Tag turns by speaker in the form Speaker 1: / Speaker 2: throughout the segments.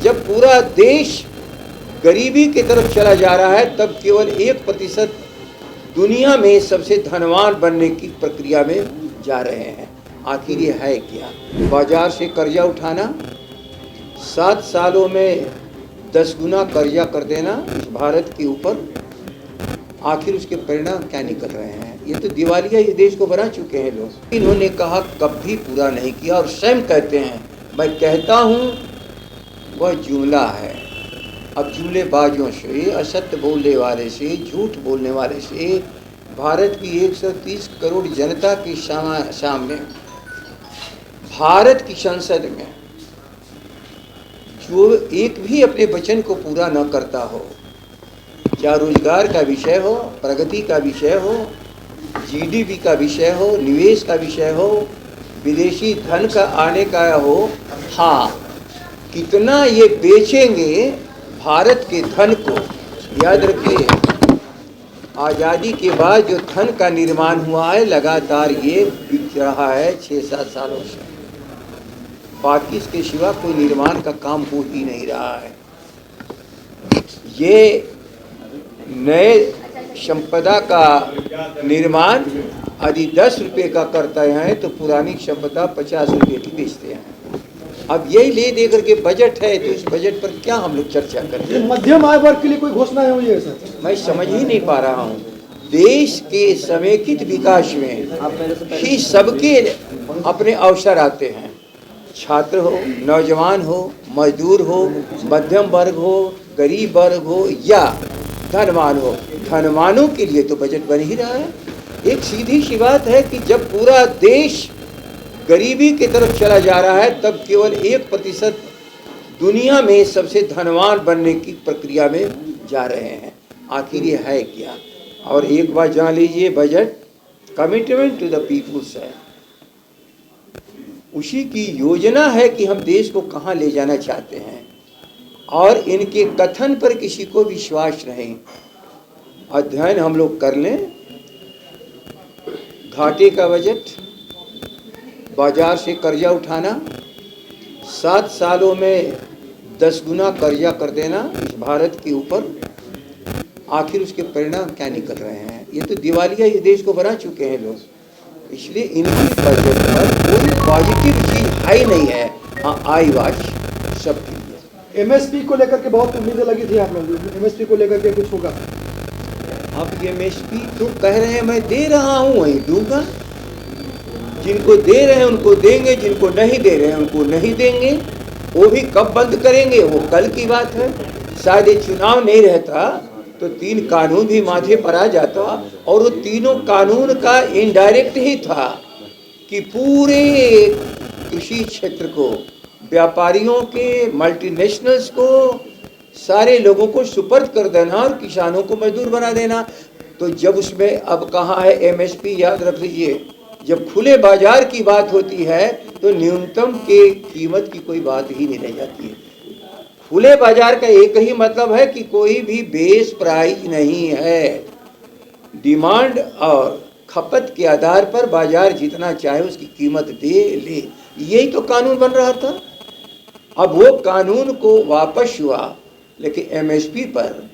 Speaker 1: जब पूरा देश गरीबी की तरफ चला जा रहा है, तब केवल 1% दुनिया में सबसे धनवान बनने की प्रक्रिया में जा रहे हैं। आखिर ये है क्या? बाजार से कर्जा उठाना, 7 सालों में 10 गुना कर्जा कर देना भारत के ऊपर। आखिर उसके परिणाम क्या निकल रहे हैं? ये तो दिवालिया इस देश को बना चुके हैं लोग। इन्होंने कहा कभी पूरा नहीं किया और स्वयं कहते हैं, मैं कहता हूँ वह जुमला है। अब जुमलेबाजों से, असत्य बोलने वाले से, झूठ बोलने वाले से भारत की 130 करोड़ जनता के सामने, भारत की संसद में जो एक भी अपने वचन को पूरा न करता हो, चाहे रोजगार का विषय हो, प्रगति का विषय हो, जीडीपी का विषय हो, निवेश का विषय हो, विदेशी धन का आने का हो, हाँ, कितना ये बेचेंगे भारत के धन को। याद रखिए, आज़ादी के बाद जो धन का निर्माण हुआ है, लगातार ये बिक रहा है 6-7 सालों से। बाकी इसके सिवा कोई निर्माण का काम हो ही नहीं रहा है। ये नए संपदा का निर्माण यदि 10 रुपये का करते हैं तो पुरानी संपदा 50 रुपये की बेचते हैं। अब यही ले दे करके बजट है, तो इस बजट पर क्या हम लोग चर्चा करते हैं?
Speaker 2: मध्यम आय वर्ग के लिए कोई घोषणा है हुई है सर?
Speaker 1: मैं समझ ही नहीं पा रहा हूँ। देश के समेकित विकास में ही सबके अपने अवसर आते हैं। छात्र हो, नौजवान हो, मजदूर हो, मध्यम वर्ग हो, गरीब वर्ग हो या धनवान हो, धनवानों के लिए तो बजट बन ही रहा है। एक सीधी सी बात है कि जब पूरा देश गरीबी की तरफ चला जा रहा है, तब केवल 1% दुनिया में सबसे धनवान बनने की प्रक्रिया में जा रहे हैं। आखिर ये है क्या? और एक बात जान लीजिए, budget commitment to the peoples है। उसी की योजना है कि हम देश को कहाँ ले जाना चाहते हैं, और इनके कथन पर किसी को विश्वास नहीं। अध्ययन हम लोग कर लें। घाटे का बजट, बाजार से कर्जा उठाना, 7 सालों में 10 गुना कर्जा कर देना भारत के ऊपर। आखिर उसके परिणाम क्या निकल रहे हैं? ये तो दिवालिया इस देश को बना चुके हैं लोग। इसलिए इनकी बजट पर कोई पॉजिटिव चीज है नहीं है। हाँ, आई वाच सबके लिए।
Speaker 2: एमएसपी को लेकर के बहुत उम्मीदें लगी थी आप लोग, एमएसपी को लेकर के कुछ होगा?
Speaker 1: अब एमएसपी तो कह रहे हैं मैं दे रहा हूँ, वही दूंगा। जिनको दे रहे हैं उनको देंगे, जिनको नहीं दे रहे हैं उनको नहीं देंगे। वो भी कब बंद करेंगे वो कल की बात है। शायद ये चुनाव नहीं रहता तो 3 कानून भी माथे पर आ जाता, और वो तीनों कानून का इनडायरेक्ट ही था कि पूरे कृषि क्षेत्र को, व्यापारियों के, मल्टीनेशनल्स को, सारे लोगों को सुपर्द कर देना और किसानों को मजदूर बना देना। तो जब उसमें अब कहाँ है एमएसपी? याद रख लीजिए, जब खुले बाजार की बात होती है तो न्यूनतम के कीमत की कोई बात ही नहीं रह जाती है। खुले बाजार का एक ही मतलब है कि कोई भी बेस प्राइस नहीं है। डिमांड और खपत के आधार पर बाजार जितना चाहे उसकी कीमत दे ले, यही तो कानून बन रहा था। अब वो कानून को वापस हुआ, लेकिन एमएसपी पर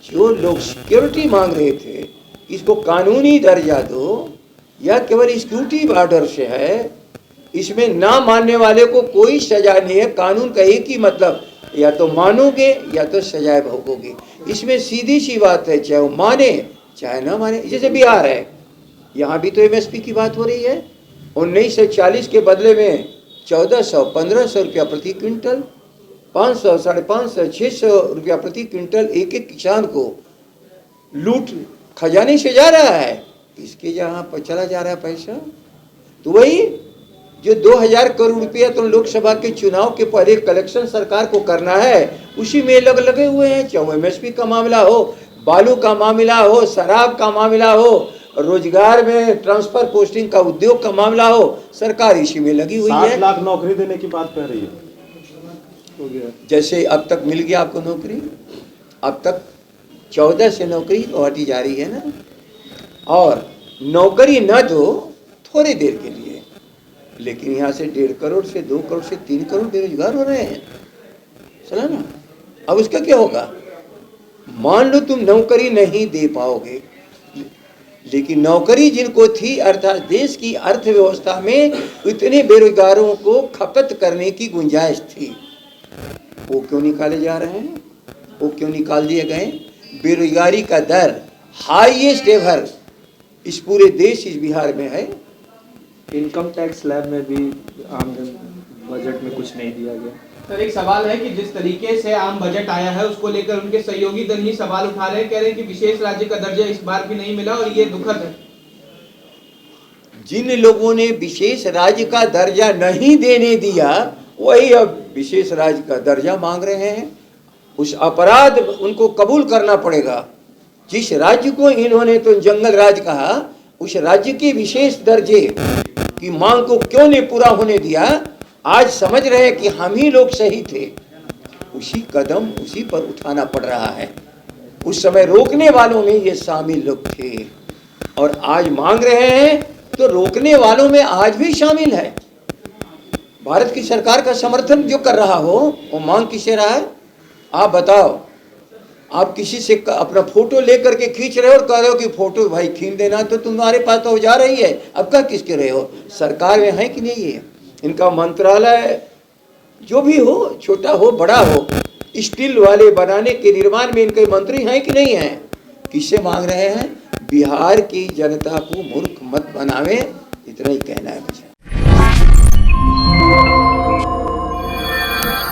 Speaker 1: जो लोग सिक्योरिटी मांग रहे थे, इसको कानूनी दर्जा दो या केवल सिक्योरिटी ऑर्डर से है, इसमें ना मानने वाले को कोई सजा नहीं है। कानून का एक ही मतलब, या तो मानोगे या तो सजाए भोगोगे। इसमें सीधी सी बात है, चाहे वो माने चाहे ना माने। जैसे बिहार है, यहाँ भी तो एमएसपी की बात हो रही है। 1940 के बदले में 1400-1500 रुपया प्रति क्विंटल, 500, 550, 600 रुपया प्रति क्विंटल एक एक किसान को लूट खजाने से जा रहा है। इसके जहाँ पर चला जा रहा है पैसा, तो वही जो 2000 करोड़ रुपया तो लोकसभा के चुनाव के पहले कलेक्शन सरकार को करना है, उसी में लगे हुए हैं। चाहे एमएसपी का मामला हो, बालू का मामला हो, शराब का मामला हो, रोजगार में ट्रांसफर पोस्टिंग का उद्योग का मामला हो, सरकार इसी में लगी हुई है।
Speaker 3: 7 लाख नौकरी देने की बात कर रही है।
Speaker 2: हो गया।
Speaker 1: जैसे अब तक मिल गया आपको नौकरी, अब तक 14 से नौकरी बढ़ती जा रही है ना। और नौकरी न दो थोड़ी देर के लिए, लेकिन यहाँ से 1.5 करोड़ से 2 करोड़ से 3 करोड़ बेरोजगार हो रहे हैं। चला ना। अब उसका क्या होगा? मान लो तुम नौकरी नहीं दे पाओगे, लेकिन नौकरी जिनको थी, अर्थात देश की अर्थव्यवस्था में इतने बेरोजगारों को खपत करने की गुंजाइश थी, वो क्यों निकाले जा रहे हैं? वो क्यों निकाल दिए गए? बेरोजगारी का दर हाईएस्ट एवर इस पूरे देश, इस बिहार में है।
Speaker 4: इनकम टैक्स स्लैब में भी आमदन बजट में कुछ नहीं दिया गया।
Speaker 5: सर, एक सवाल है कि जिस तरीके से आम बजट आया है उसको लेकर उनके सहयोगी दल ही सवाल उठा रहे हैं, कह रहे हैं कि विशेष राज्य का दर्जा इस बार भी नहीं मिला और ये दुखद है।
Speaker 1: जिन लोगों ने विशेष राज्य का दर्जा नहीं देने दिया, वही अब विशेष राज्य का दर्जा मांग रहे हैं। उस अपराध उनको कबूल करना पड़ेगा। जिस राज्य को इन्होंने तो जंगल राज्य कहा, उस राज्य के विशेष दर्जे की मांग को क्यों नहीं पूरा होने दिया? आज समझ रहे हैं कि हम ही लोग सही थे, उसी कदम उसी पर उठाना पड़ रहा है। उस समय रोकने वालों में ये शामिल लोग थे और आज मांग रहे हैं, तो रोकने वालों में आज भी शामिल है। भारत की सरकार का समर्थन जो कर रहा हो, वो मांग किसे रहा है? आप बताओ। आप किसी से अपना फोटो लेकर के खींच रहे हो और कह रहे हो कि फोटो भाई खींच देना, तो तुम्हारे पास तो जा रही है, अब क्या किसके रहे हो? सरकार में है कि नहीं है? इनका मंत्रालय जो भी हो, छोटा हो बड़ा हो, स्टील वाले बनाने के निर्माण में इनके मंत्री हैं कि नहीं हैं? किससे मांग रहे हैं? बिहार की जनता को मूर्ख मत बनावे, इतना ही कहना है मुझे।